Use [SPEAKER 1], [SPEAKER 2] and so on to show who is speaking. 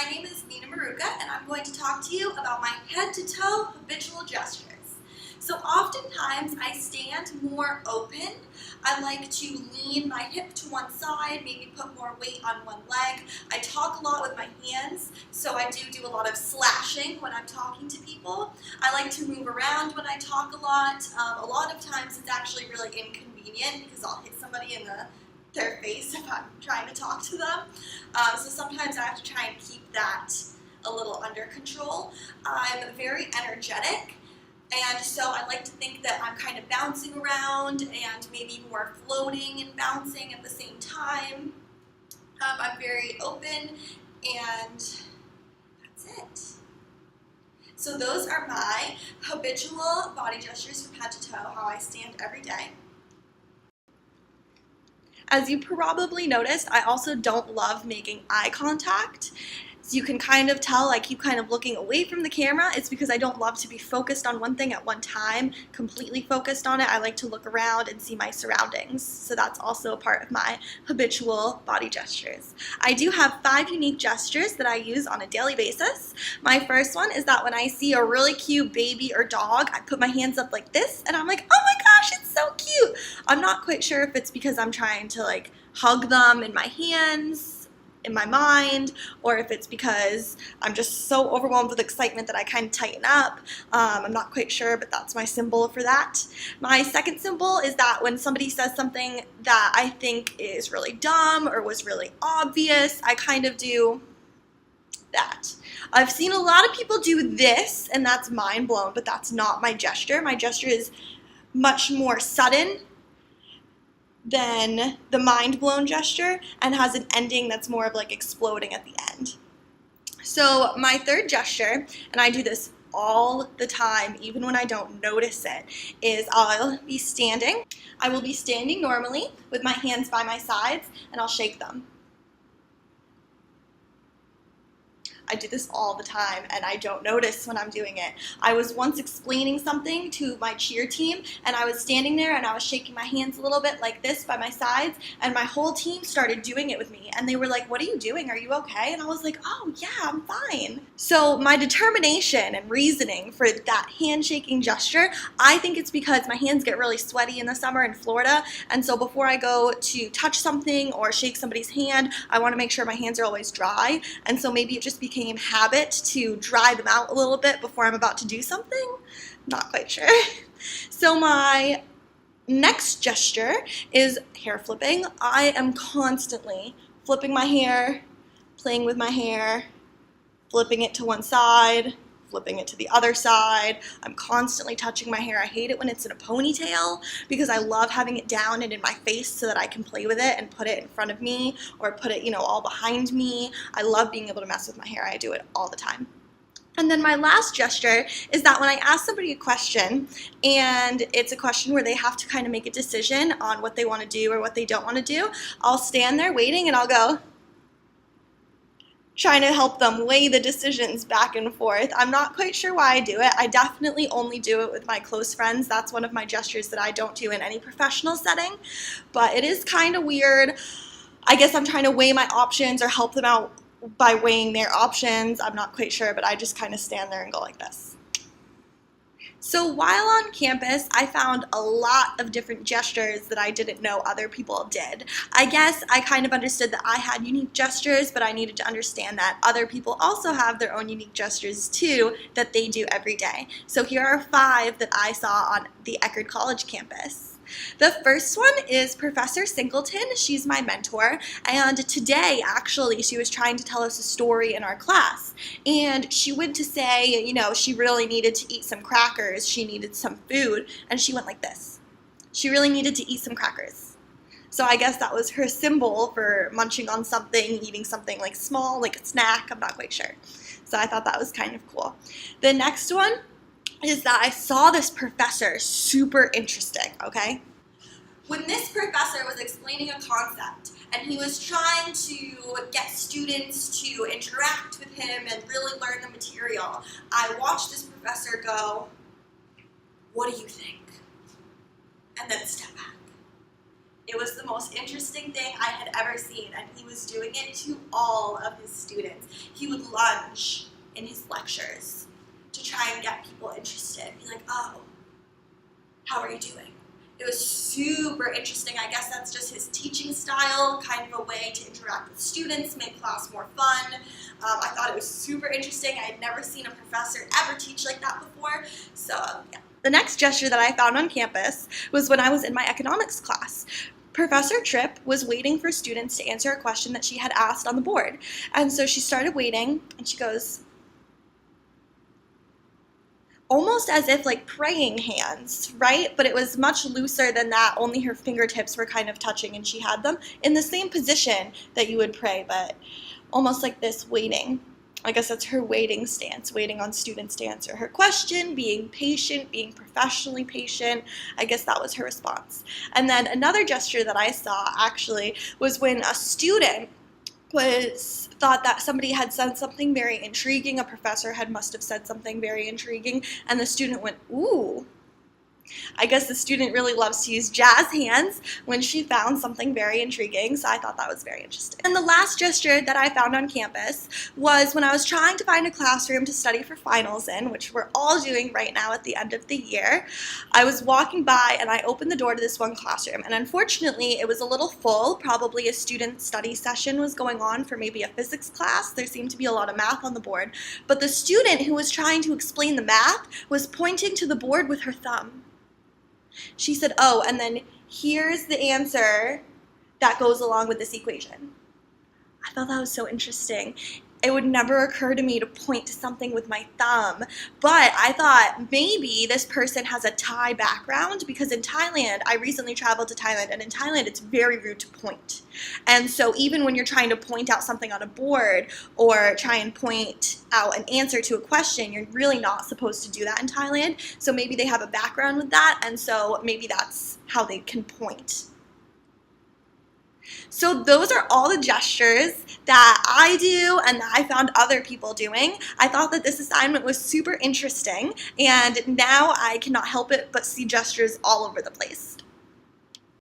[SPEAKER 1] My name is Maruca, and I'm going to talk to you about my head-to-toe habitual gestures. So oftentimes I stand more open. I like to lean my hip to one side, maybe put more weight on one leg. I talk a lot with my hands, so I do a lot of slashing when I'm talking to people. I like to move around when I talk a lot. A lot of times it's actually really inconvenient because I'll hit somebody in their face if I'm trying to talk to them. So sometimes I have to try and keep that a little under control. I'm very energetic, and so I like to think that I'm kind of bouncing around and maybe more floating and bouncing at the same time. I'm very open, and that's it. So those are my habitual body gestures from head to toe, how I stand every day. As you probably noticed, I also don't love making eye contact. So you can kind of tell I keep kind of looking away from the camera. It's because I don't love to be focused on one thing at one time, completely focused on it. I like to look around and see my surroundings. So that's also a part of my habitual body gestures. I do have 5 unique gestures that I use on a daily basis. My first one is that when I see a really cute baby or dog, I put my hands up like this and I'm like, oh my gosh, it's so cute. I'm not quite sure if it's because I'm trying to like hug them in my hands, in my mind, or if it's because I'm just so overwhelmed with excitement that I kind of tighten up. I'm not quite sure, but that's my symbol for that. My second symbol is that when somebody says something that I think is really dumb or was really obvious, I kind of do that. I've seen a lot of people do this, and that's mind blown, but that's not my gesture. My gesture is much more sudden than the mind-blown gesture and has an ending that's more of like exploding at the end. So my third gesture, and I do this all the time, even when I don't notice it, is I'll be standing. I will be standing normally with my hands by my sides, and I'll shake them. I do this all the time, and I don't notice when I'm doing it. I was once explaining something to my cheer team, and I was standing there, and I was shaking my hands a little bit like this by my sides, and my whole team started doing it with me, and they were like, what are you doing? Are you okay? And I was like, oh, yeah, I'm fine. So my determination and reasoning for that handshaking gesture, I think it's because my hands get really sweaty in the summer in Florida, and so before I go to touch something or shake somebody's hand, I want to make sure my hands are always dry, and so maybe it just became habit to dry them out a little bit before I'm about to do something. Not quite sure. So my next gesture is hair flipping. I am constantly flipping my hair, playing with my hair, flipping it to one side, flipping it to the other side. I'm constantly touching my hair. I hate it when it's in a ponytail because I love having it down and in my face so that I can play with it and put it in front of me or put it, all behind me. I love being able to mess with my hair. I do it all the time. And then my last gesture is that when I ask somebody a question, and it's a question where they have to kind of make a decision on what they want to do or what they don't want to do, I'll stand there waiting and I'll go, trying to help them weigh the decisions back and forth. I'm not quite sure why I do it. I definitely only do it with my close friends. That's one of my gestures that I don't do in any professional setting, but it is kind of weird. I guess I'm trying to weigh my options or help them out by weighing their options. I'm not quite sure, but I just kind of stand there and go like this. So while on campus, I found a lot of different gestures that I didn't know other people did. I guess I kind of understood that I had unique gestures, but I needed to understand that other people also have their own unique gestures too that they do every day. So here are 5 that I saw on the Eckerd College campus. The first one is Professor Singleton. She's my mentor, and today actually she was trying to tell us a story in our class, and she went to say, she really needed to eat some crackers, she needed some food, and she went like this. She really needed to eat some crackers. So I guess that was her symbol for munching on something, eating something like small, like a snack. I'm not quite sure. So I thought that was kind of cool. The next one is that I saw this professor, super interesting, okay? When this professor was explaining a concept and he was trying to get students to interact with him and really learn the material, I watched this professor go, what do you think? And then step back. It was the most interesting thing I had ever seen, and he was doing it to all of his students. He would lunge in his lectures to try and get people interested. Be like, oh, how are you doing? It was super interesting. I guess that's just his teaching style, kind of a way to interact with students, make class more fun. I thought it was super interesting. I had never seen a professor ever teach like that before. So, yeah. The next gesture that I found on campus was when I was in my economics class. Professor Tripp was waiting for students to answer a question that she had asked on the board. And so she started waiting, and she goes, almost as if like praying hands, right? But it was much looser than that. Only her fingertips were kind of touching, and she had them in the same position that you would pray, but almost like this, waiting. I guess that's her waiting stance, waiting on students to answer her question, being patient, being professionally patient. I guess that was her response. And then another gesture that I saw actually was when a student thought that somebody had said something very intriguing, a professor must have said something very intriguing, and the student went, ooh. I guess the student really loves to use jazz hands when she found something very intriguing, so I thought that was very interesting. And the last gesture that I found on campus was when I was trying to find a classroom to study for finals in, which we're all doing right now at the end of the year. I was walking by and I opened the door to this one classroom, and unfortunately it was a little full. Probably a student study session was going on for maybe a physics class. There seemed to be a lot of math on the board, but the student who was trying to explain the math was pointing to the board with her thumb. She said, oh, and then here's the answer that goes along with this equation. I thought that was so interesting. It would never occur to me to point to something with my thumb, but I thought maybe this person has a Thai background, because in Thailand, I recently traveled to Thailand, and in Thailand it's very rude to point. And so even when you're trying to point out something on a board or try and point out an answer to a question, you're really not supposed to do that in Thailand. So maybe they have a background with that, and so maybe that's how they can point. So those are all the gestures that I do and that I found other people doing. I thought that this assignment was super interesting, and now I cannot help it but see gestures all over the place.